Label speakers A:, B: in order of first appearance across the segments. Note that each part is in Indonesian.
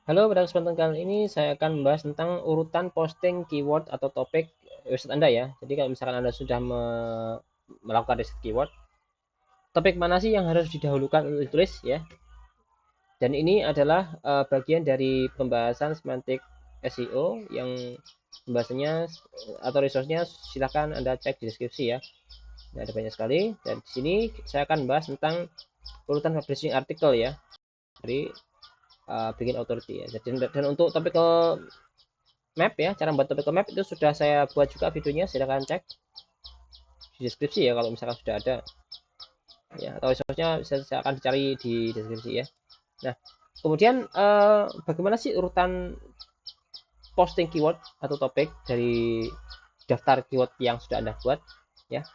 A: Halo, pada kesempatan kali ini saya akan membahas tentang urutan posting keyword atau topik website Anda ya. Jadi kalau misalkan Anda sudah melakukan riset keyword, topik mana sih yang harus didahulukan untuk ditulis ya? Dan ini adalah bagian dari pembahasan semantik SEO yang pembahasannya atau resource-nya silahkan Anda cek di deskripsi ya. Nah, ada banyak sekali. Dan di sini saya akan membahas tentang urutan publishing artikel ya. Dari bikin authority ya. Dan untuk topik map ya, cara membuat topical map itu sudah saya buat juga videonya, silahkan cek di deskripsi ya kalau misalkan sudah ada ya, atau resource-nya saya akan dicari di deskripsi ya. Nah, kemudian bagaimana sih urutan posting keyword atau topik dari daftar keyword yang sudah Anda buat ya.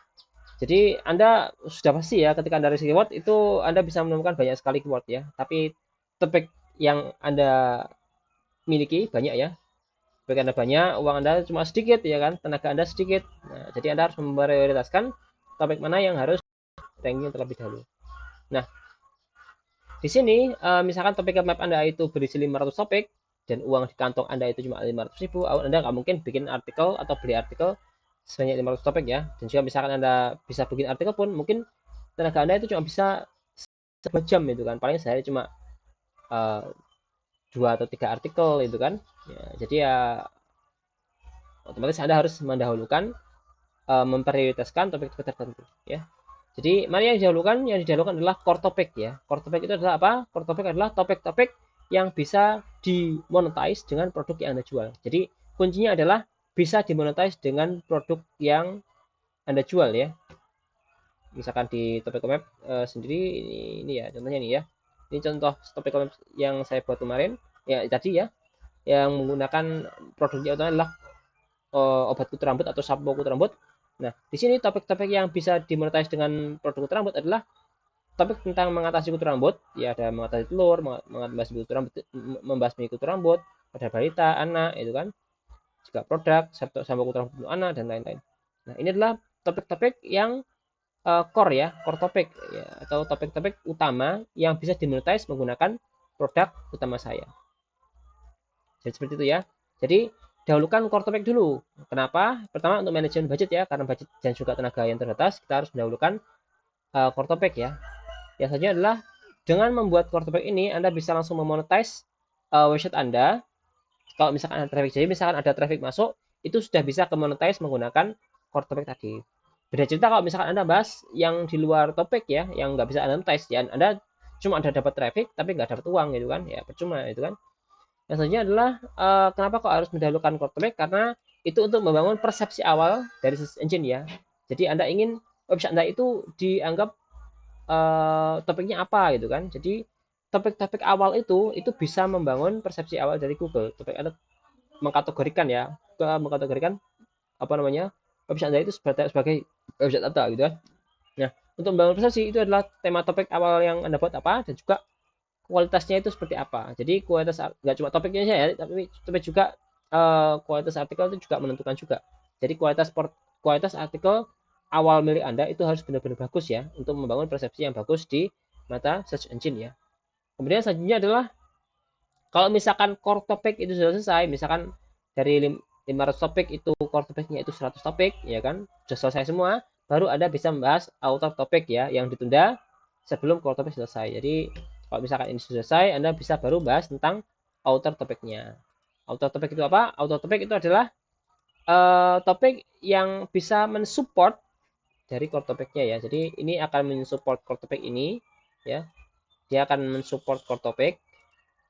A: Jadi Anda sudah pasti ya ketika Anda riset keyword itu Anda bisa menemukan banyak sekali keyword ya. Tapi topik yang Anda miliki banyak ya. Topik Anda banyak, uang Anda cuma sedikit ya kan, tenaga Anda sedikit. Nah, jadi Anda harus memprioritaskan topik mana yang harus ranking terlebih dahulu. Nah, di sini misalkan topik map Anda itu berisi 500 topik dan uang di kantong Anda itu cuma 500.000, Anda nggak mungkin bikin artikel atau beli artikel sebanyak 500 topik ya. Dan juga misalkan Anda bisa bikin artikel pun mungkin tenaga Anda itu cuma bisa 1 jam itu kan. Paling sehari cuma uh, 2 atau 3 artikel itu kan. Ya, jadi ya otomatis Anda harus mendahulukan memprioritaskan topik-topik tertentu ya. Jadi mana yang didahulukan? Yang didahulukan adalah core topic ya. Core topic itu adalah apa? Core topic adalah topik-topik yang bisa dimonetize dengan produk yang Anda jual. Jadi kuncinya adalah bisa dimonetize dengan produk yang Anda jual ya. Misalkan di topik web sendiri ini ya contohnya nih ya. Ini contoh topik web yang saya buat kemarin ya tadi ya, yang menggunakan produknya itu adalah obat kutu rambut atau sampo kutu rambut. Nah, di sini topik-topik yang bisa dimonetize dengan produk kutu rambut adalah topik tentang mengatasi kutu rambut, ya ada mengatasi telur, membahas kutu rambut, membahas kutu rambut pada balita, anak, itu kan, juga produk, sampo kutu rambut untuk anak dan lain-lain. Nah, ini adalah topik-topik yang core ya, core topik ya, atau topik-topik utama yang bisa dimonetize menggunakan produk utama saya. Jadi seperti itu ya. Jadi dahulukan core topic dulu. Kenapa? Pertama untuk manajemen budget ya, karena budget dan juga tenaga yang terbatas, kita harus mendahulukan core topic ya. Yang selanjutnya adalah dengan membuat core topic ini, Anda bisa langsung memonetize website Anda. Kalau misalkan ada traffic, jadi misalkan ada traffic masuk, itu sudah bisa ke monetize menggunakan core topic tadi. Beda cerita kalau misalkan Anda bahas yang di luar topik ya, yang nggak bisa Anda monetize, ya Anda cuma ada dapat traffic tapi nggak dapat uang gitu kan, ya percuma itu kan. Yang selanjutnya adalah kenapa kok harus mendahulukan core topic? Karena itu untuk membangun persepsi awal dari search engine ya. Jadi Anda ingin website Anda itu dianggap topiknya apa gitu kan. Jadi topik-topik awal itu bisa membangun persepsi awal dari Google. Topik Anda mengkategorikan ya, mengkategorikan apa namanya website Anda itu sebagai website Anda gitu kan. Nah, untuk membangun persepsi itu adalah tema topik awal yang Anda buat apa dan juga kualitasnya itu seperti apa. Jadi kualitas nggak cuma topiknya saja ya, tapi juga kualitas artikel itu juga menentukan juga. Jadi kualitas artikel awal milik Anda itu harus benar-benar bagus ya untuk membangun persepsi yang bagus di mata search engine ya. Kemudian selanjutnya adalah kalau misalkan core topik itu sudah selesai, misalkan dari 500 topik itu core topiknya itu 100 topik ya kan, sudah selesai semua, baru Anda bisa membahas outer topik ya yang ditunda sebelum core topik selesai. Jadi kalau misalkan ini sudah selesai, Anda bisa baru bahas tentang outer topiknya. Outer topik itu apa? Outer topik itu adalah topik yang bisa mensupport dari core topiknya ya. Jadi ini akan mensupport core topik ini ya. Dia akan mensupport core topik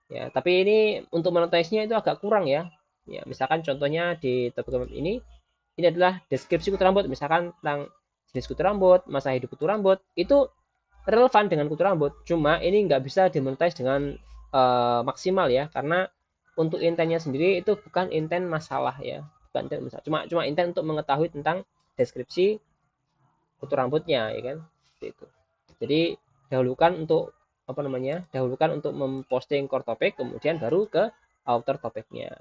A: ya. Tapi ini untuk monetize-nya itu agak kurang ya. Ya, misalkan contohnya di topik ini adalah deskripsi kutu rambut, misalkan tentang jenis kutu rambut, masa hidup kutu rambut, itu relevan dengan kutu rambut. Cuma ini nggak bisa dimonetize dengan maksimal ya, karena untuk intennya sendiri itu bukan inten masalah ya, bukan inten masalah. Cuma inten untuk mengetahui tentang deskripsi kutu rambutnya ya kan. Itu. Jadi dahulukan untuk apa namanya? Dahulukan untuk memposting core topik, kemudian baru ke outer topiknya.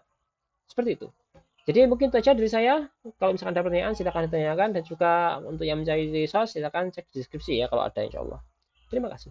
A: Seperti itu. Jadi mungkin itu aja dari saya. Kalau misalkan ada pertanyaan silahkan ditanyakan, dan juga untuk yang mencari resource silahkan cek di deskripsi ya kalau ada insya Allah. Terima kasih.